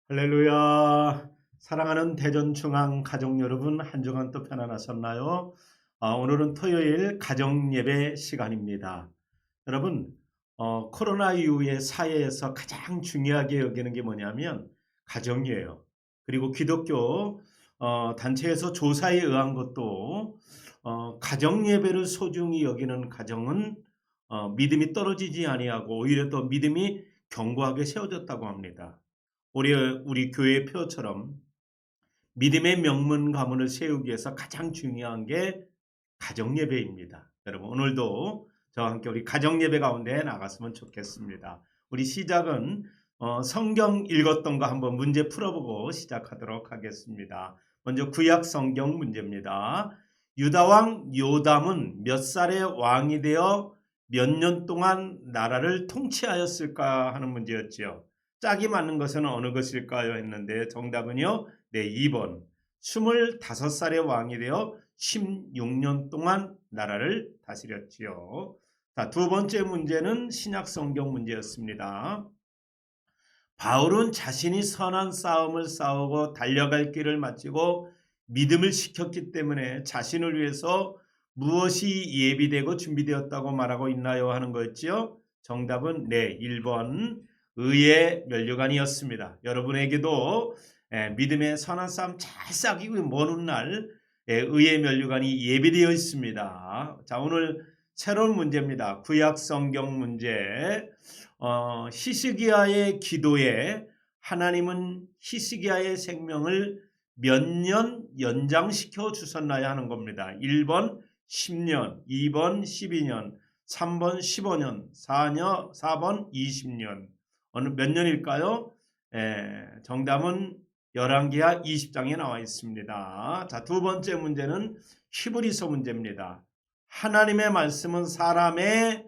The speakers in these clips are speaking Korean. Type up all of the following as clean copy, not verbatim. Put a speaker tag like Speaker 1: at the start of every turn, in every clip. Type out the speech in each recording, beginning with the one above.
Speaker 1: 할렐루야. 사랑하는 대전중앙 가족 여러분, 한 주간 또 편안하셨나요? 오늘은 토요일 가정예배 시간입니다. 여러분, 코로나 이후의 사회에서 가장 중요하게 여기는 게 뭐냐면 가정이에요. 그리고 기독교 단체에서 조사에 의한 것도 가정예배를 소중히 여기는 가정은 믿음이 떨어지지 아니하고 오히려 더 믿음이 견고하게 세워졌다고 합니다. 우리 교회 표처럼 믿음의 명문 가문을 세우기 위해서 가장 중요한 게 가정예배입니다. 여러분, 오늘도 저와 함께 우리 가정예배 가운데 나갔으면 좋겠습니다. 우리 시작은 성경 읽었던 거 한번 문제 풀어보고 시작하도록 하겠습니다. 먼저 구약 성경 문제입니다. 유다왕 요담은 몇 살에 왕이 되어 몇 년 동안 나라를 통치하였을까 하는 문제였지요. 짝이 맞는 것은 어느 것일까요? 했는데 정답은요. 네, 2번. 25살의 왕이 되어 16년 동안 나라를 다스렸지요. 자, 두 번째 문제는 신약 성경 문제였습니다. 바울은 자신이 선한 싸움을 싸우고 달려갈 길을 마치고 믿음을 지켰기 때문에 자신을 위해서 무엇이 예비되고 준비되었다고 말하고 있나요? 하는 거였지요. 정답은 네, 1번. 의의 면류관이었습니다. 여러분에게도 믿음의 선한 싸움 잘 싸기고 먼 훗날 의의 면류관이 예비되어 있습니다. 자, 오늘 새로운 문제입니다. 구약 성경 문제. 히스기야의 기도에 하나님은 히스기야의 생명을 몇 년 연장시켜 주셨나요? 하는 겁니다. 1번 10년, 2번 12년, 3번 15년, 4번 20년. 어느 몇 년일까요? 정답은 열왕기하 20장에 나와 있습니다. 자, 두 번째 문제는 히브리서 문제입니다. 하나님의 말씀은 사람의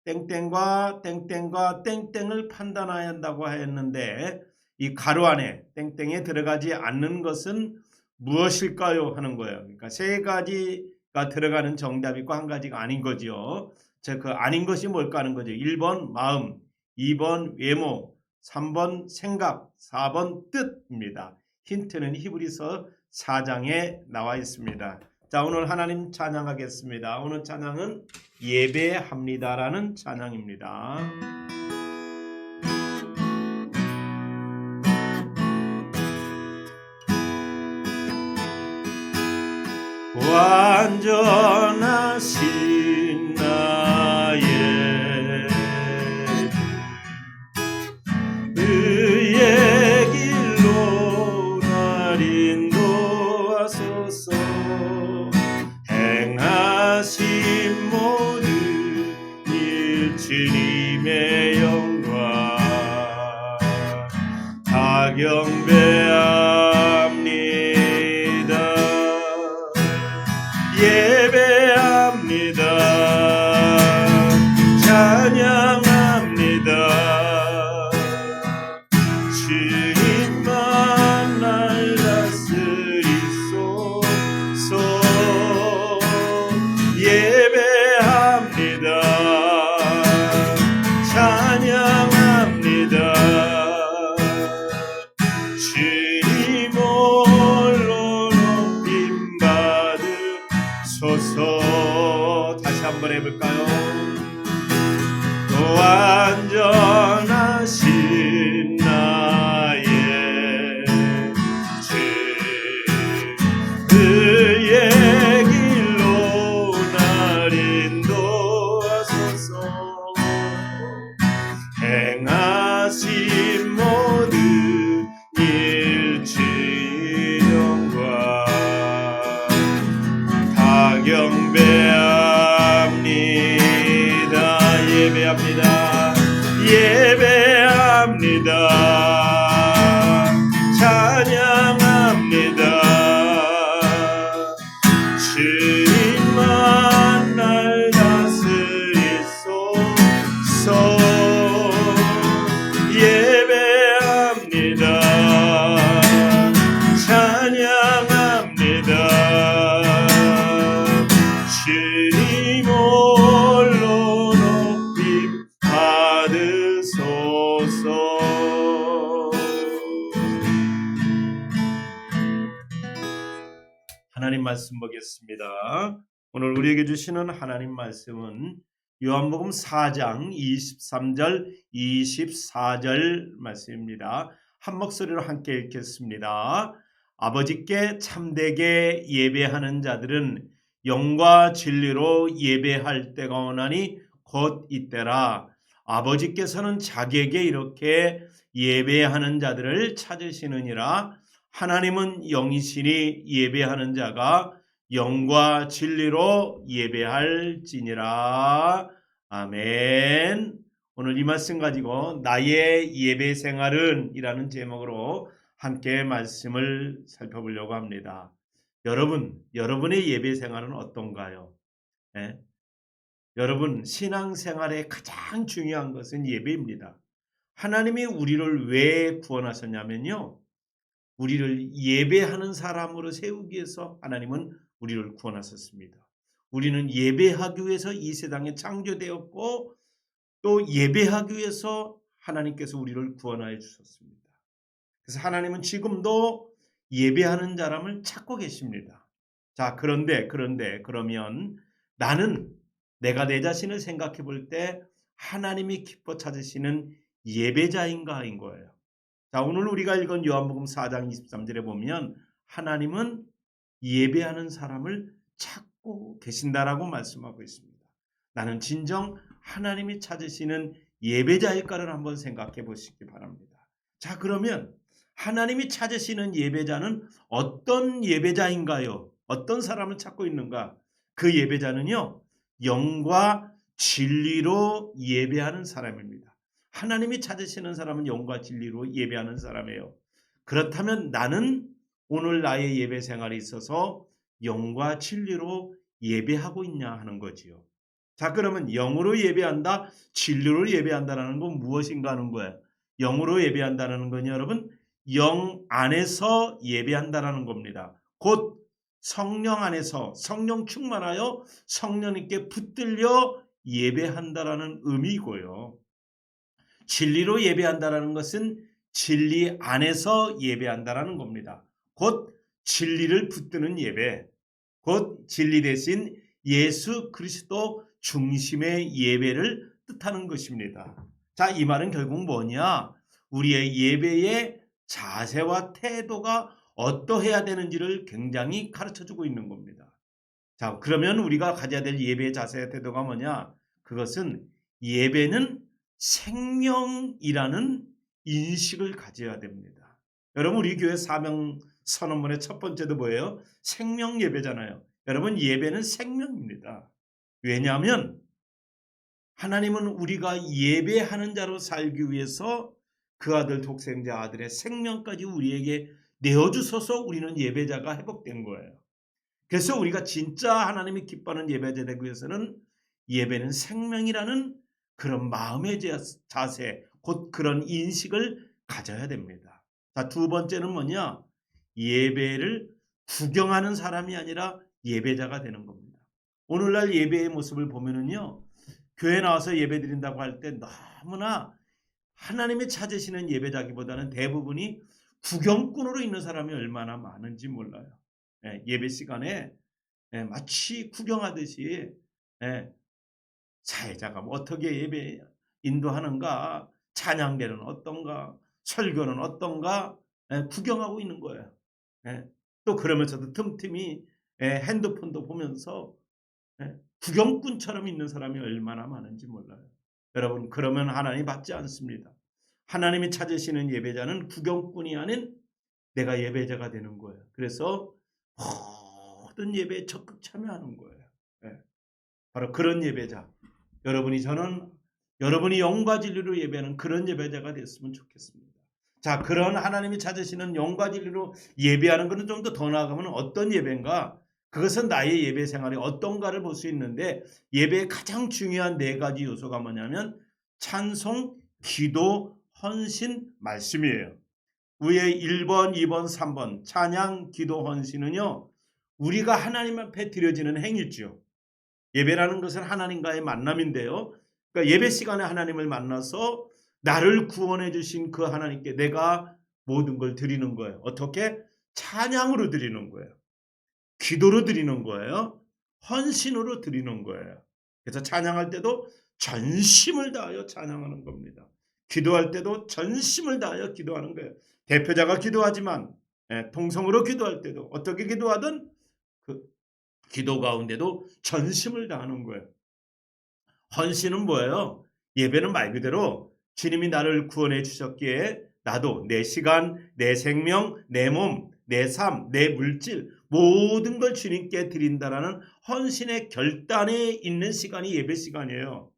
Speaker 1: 땡땡과 땡땡과 땡땡을 판단해야 한다고 하였는데 이 가로 안에 땡땡에 들어가지 않는 것은 무엇일까요? 하는 거예요. 그러니까 세 가지가 들어가는 정답이 있고 한 가지가 아닌 거죠. 그 아닌 것이 뭘까 하는 거죠. 1번 마음, 2번 외모, 3번 생각, 4번 뜻입니다. 힌트는 히브리서 4장에 나와 있습니다. 자, 오늘 하나님 찬양하겠습니다. 오늘 찬양은 예배합니다라는 찬양입니다. 완전하신 나의 의의 길로 날 인도하소서. 행하신 모든 일 주님의 영광 다 경배합니다. 예배합니다. 찬양합니다. 주님만 날 다스리소서. 예배합니다. 찬양합니다. 주님 홀로 높임 받으소서. 다시 한번 해볼까요? 완전하신 나의 주 의의 길로 날 인도하소서. 행하신 모든 일 주의 영광 다 경배합니다. 예배합니다. 예배합니다. 찬양합니다. 주님만 날 다스리소서. 예배합니다. 찬양합니다. 주님 홀로 높임 받으소서. 하나님 말씀 보겠습니다. 오늘 우리에게 주시는 하나님 말씀은 요한복음 4장 23절 24절 말씀입니다. 한 목소리로 함께 읽겠습니다. 아버지께 참되게 예배하는 자들은 영과 진리로 예배할 때가 오나니 곧 이때라. 아버지께서는 자기에게 이렇게 예배하는 자들을 찾으시느니라. 하나님은 영이시니 예배하는 자가 영과 진리로 예배할지니라. 아멘. 오늘 이 말씀 가지고 나의 예배 생활은 이라는 제목으로 함께 말씀을 살펴보려고 합니다. 여러분의 예배 생활은 어떤가요? 예? 여러분, 신앙생활의 가장 중요한 것은 예배입니다. 하나님이 우리를 왜 구원하셨냐면요, 우리를 예배하는 사람으로 세우기 위해서 하나님은 우리를 구원하셨습니다. 우리는 예배하기 위해서 이 세상에 창조되었고 또 예배하기 위해서 하나님께서 우리를 구원하여 주셨습니다. 그래서 하나님은 지금도 예배하는 사람을 찾고 계십니다. 자, 그러면 나는 내가 내 자신을 생각해 볼 때 하나님이 기뻐 찾으시는 예배자인가인 거예요. 자, 오늘 우리가 읽은 요한복음 4장 23절에 보면 하나님은 예배하는 사람을 찾고 계신다라고 말씀하고 있습니다. 나는 진정 하나님이 찾으시는 예배자일까를 한번 생각해 보시기 바랍니다. 자, 그러면 하나님이 찾으시는 예배자는 어떤 예배자인가요? 어떤 사람을 찾고 있는가? 그 예배자는요, 영과 진리로 예배하는 사람입니다. 하나님이 찾으시는 사람은 영과 진리로 예배하는 사람이에요. 그렇다면 나는 오늘 나의 예배 생활에 있어서 영과 진리로 예배하고 있냐 하는 거지요. 자, 그러면 영으로 예배한다, 진리로 예배한다는 건 무엇인가 하는 거예요. 영으로 예배한다는 건 여러분, 영 안에서 예배한다는 겁니다. 곧 성령 안에서 성령 충만하여 성령님께 붙들려 예배한다라는 의미고요. 진리로 예배한다라는 것은 진리 안에서 예배한다라는 겁니다. 곧 진리를 붙드는 예배, 곧 진리 대신 예수 그리스도 중심의 예배를 뜻하는 것입니다. 자, 이 말은 결국 뭐냐? 우리의 예배의 자세와 태도가 어떠해야 되는지를 굉장히 가르쳐주고 있는 겁니다. 자, 그러면 우리가 가져야 될 예배의 자세와 태도가 뭐냐? 그것은 예배는 생명이라는 인식을 가져야 됩니다. 여러분, 우리 교회 사명 선언문의 첫 번째도 뭐예요? 생명 예배잖아요. 여러분, 예배는 생명입니다. 왜냐하면 하나님은 우리가 예배하는 자로 살기 위해서 그 아들 독생자 아들의 생명까지 우리에게 내어주셔서 우리는 예배자가 회복된 거예요. 그래서 우리가 진짜 하나님이 기뻐하는 예배자 되기 위해서는 예배는 생명이라는 그런 마음의 자세, 곧 그런 인식을 가져야 됩니다. 자, 두 번째는 뭐냐? 예배를 구경하는 사람이 아니라 예배자가 되는 겁니다. 오늘날 예배의 모습을 보면은요, 교회 나와서 예배 드린다고 할 때 너무나 하나님이 찾으시는 예배자기보다는 대부분이 구경꾼으로 있는 사람이 얼마나 많은지 몰라요. 예배 시간에 마치 구경하듯이 사회자가 뭐 어떻게 예배 인도하는가, 찬양대는 어떤가, 설교는 어떤가 구경하고 있는 거예요. 또 그러면서도 틈틈이 핸드폰도 보면서 구경꾼처럼 있는 사람이 얼마나 많은지 몰라요. 여러분, 그러면 하나님 받지 않습니다. 하나님이 찾으시는 예배자는 구경꾼이 아닌 내가 예배자가 되는 거예요. 그래서 모든 예배에 적극 참여하는 거예요. 바로 그런 예배자. 여러분이 영과 진리로 예배하는 그런 예배자가 됐으면 좋겠습니다. 자, 그런 하나님이 찾으시는 영과 진리로 예배하는 것은 좀 더 나아가면 어떤 예배인가? 그것은 나의 예배 생활이 어떤가를 볼 수 있는데, 예배의 가장 중요한 네 가지 요소가 뭐냐면 찬송, 기도, 헌신, 말씀이에요. 위에 1번, 2번, 3번 찬양, 기도, 헌신은요, 우리가 하나님 앞에 드려지는 행위죠. 예배라는 것은 하나님과의 만남인데요. 그러니까 예배 시간에 하나님을 만나서 나를 구원해 주신 그 하나님께 내가 모든 걸 드리는 거예요. 어떻게? 찬양으로 드리는 거예요. 기도로 드리는 거예요. 헌신으로 드리는 거예요. 그래서 찬양할 때도 전심을 다하여 찬양하는 겁니다. 기도할 때도 전심을 다하여 기도하는 거예요. 대표자가 기도하지만 통성으로 기도할 때도 어떻게 기도하든 그 기도 가운데도 전심을 다하는 거예요. 헌신은 뭐예요? 예배는 말 그대로 주님이 나를 구원해 주셨기에 나도 내 시간, 내 생명, 내 몸, 내 삶, 내 물질 모든 걸 주님께 드린다라는 헌신의 결단에 있는 시간이 예배 시간이에요.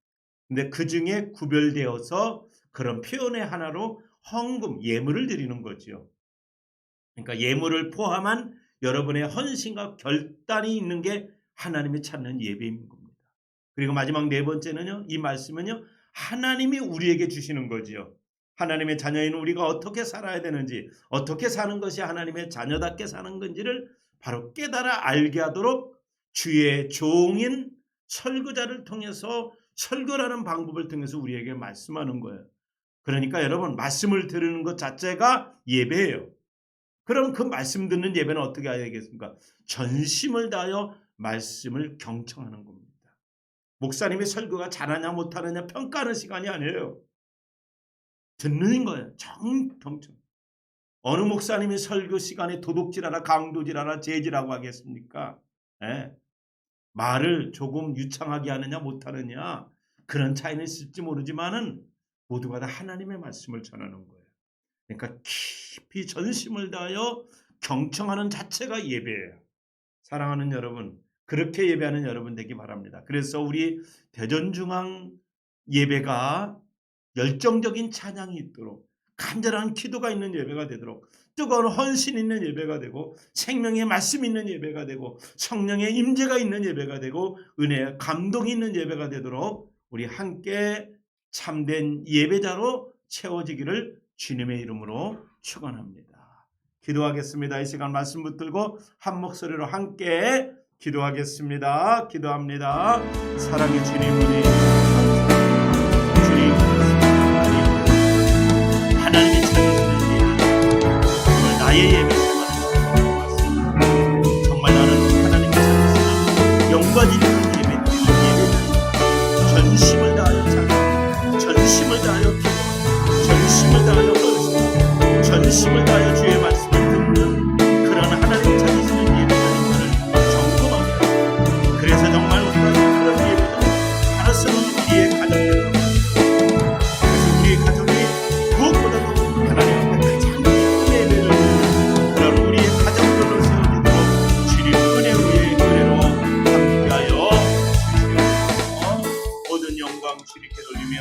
Speaker 1: 근데 그 중에 구별되어서 그런 표현의 하나로 헌금, 예물을 드리는 거죠. 그러니까 예물을 포함한 여러분의 헌신과 결단이 있는 게 하나님이 찾는 예배인 겁니다. 그리고 마지막 네 번째는요, 이 말씀은요, 하나님이 우리에게 주시는 거지요. 하나님의 자녀인 우리가 어떻게 살아야 되는지, 어떻게 사는 것이 하나님의 자녀답게 사는 건지를 바로 깨달아 알게 하도록 주의 종인 설교자를 통해서 설교라는 방법을 통해서 우리에게 말씀하는 거예요. 그러니까 여러분, 말씀을 들으는 것 자체가 예배예요. 그럼 그 말씀 듣는 예배는 어떻게 해야 되겠습니까? 전심을 다하여 말씀을 경청하는 겁니다. 목사님의 설교가 잘하냐 못하느냐 평가하는 시간이 아니에요. 듣는 거예요. 경청. 어느 목사님이 설교 시간에 도둑질하나 강도질하나 재질하고 하겠습니까? 네. 말을 조금 유창하게 하느냐 못하느냐 그런 차이는 있을지 모르지만은 모두가 다 하나님의 말씀을 전하는 거예요. 그러니까 깊이 전심을 다하여 경청하는 자체가 예배예요. 사랑하는 여러분, 그렇게 예배하는 여러분 되기 바랍니다. 그래서 우리 대전중앙 예배가 열정적인 찬양이 있도록, 간절한 기도가 있는 예배가 되도록, 뜨거운 헌신 있는 예배가 되고, 생명의 말씀 있는 예배가 되고, 성령의 임재가 있는 예배가 되고, 은혜의 감동이 있는 예배가 되도록 우리 함께 참된 예배자로 채워지기를 주님의 이름으로 축원합니다. 기도하겠습니다. 이 시간 말씀 붙들고 한 목소리로 함께 기도하겠습니다. 기도합니다. 사랑의 주님을 주님 하나님이 찾으시는 예배, 정말 나의 예배가 정말 나는 하나님이 찾으시는 영광이 있는 예배, 전심을 다하여 찬양, 전심을 다하여 기도, 전심을 다하여 걸으시고, 전심을 다하여 주의 말씀을 듣는 그런 하나님 찾으시는 예배라는 것을 점검하게 하고, 그래서 정말 우리가 그런 예배를 알아서는 우리의 가정들, 그래서 우리의 가정이 무엇보다도 하나님 앞에 가장 큰 예배를 드리는 그런 우리의 가정들로 세워지도록 주님 은혜 위에 은혜로 함께하여 주시옵소서. 모든 영광 주님께 돌리며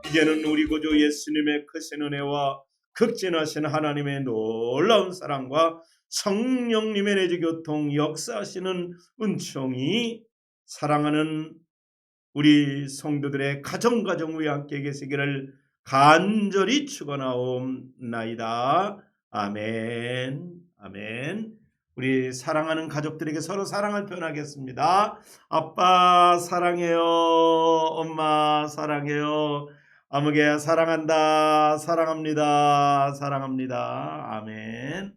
Speaker 1: 이제는 우리 구주 예수님의 크신 은혜와 극진하신 하나님의 놀라운 사랑과 성령님의 내주 교통 역사하시는 은총이 사랑하는 우리 성도들의 가정 위에 함께 계시기를 간절히 축원하옵나이다. 아멘. 아멘. 우리 사랑하는 가족들에게 서로 사랑을 표현하겠습니다. 아빠 사랑해요. 엄마 사랑해요. 아무개 사랑한다. 사랑합니다. 사랑합니다. 아멘.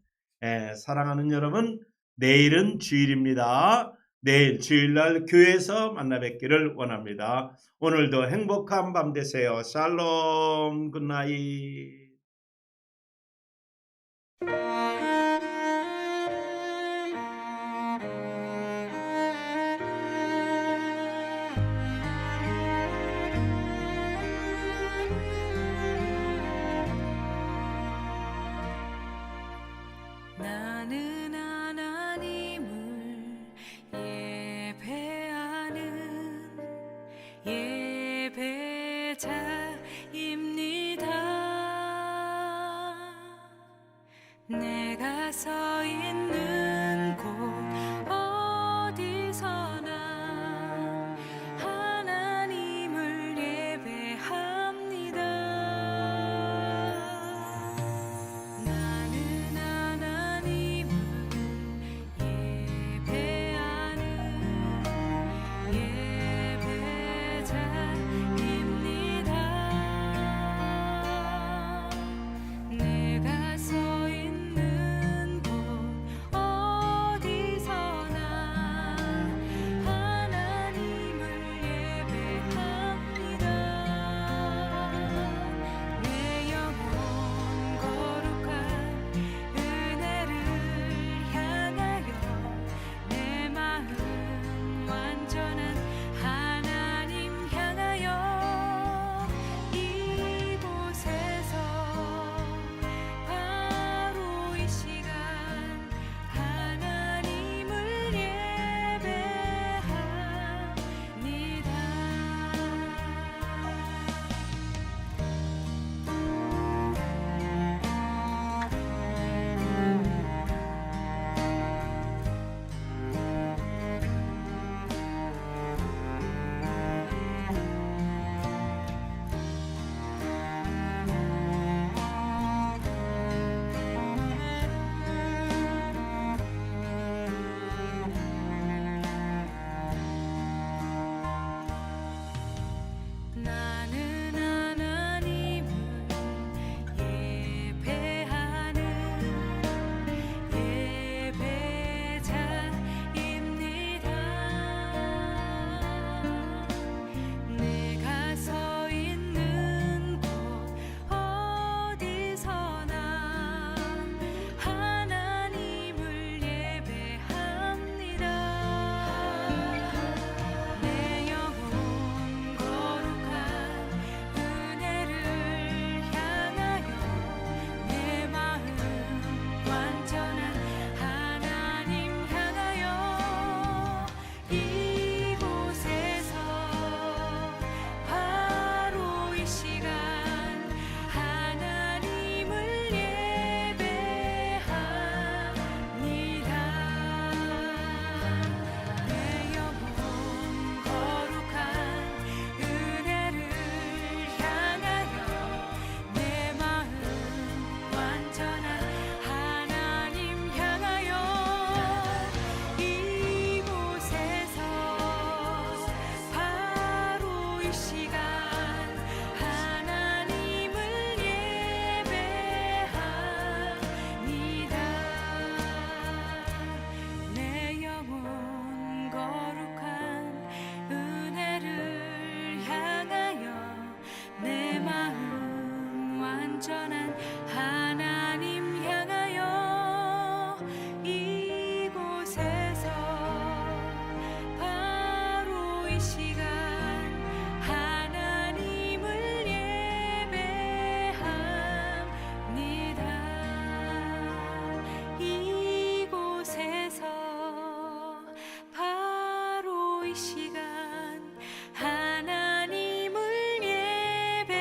Speaker 1: 사랑하는 여러분, 내일은 주일입니다. 내일 주일날 교회에서 만나 뵙기를 원합니다. 오늘도 행복한 밤 되세요. 샬롬 굿나잇.
Speaker 2: 나는 하나님을 예배하는 예배자입니다. 내가 서 있는 곳 어디서나 하나님을 예배합니다. 나는 하나님을 예배하는 예배자입니다. 내가 서 있는 곳 온전한 하나님 향하여 이곳에서 바로 이 시간 하나님을 예배합니다. 이곳에서 바로 이 시간 하나님을 예배합니다.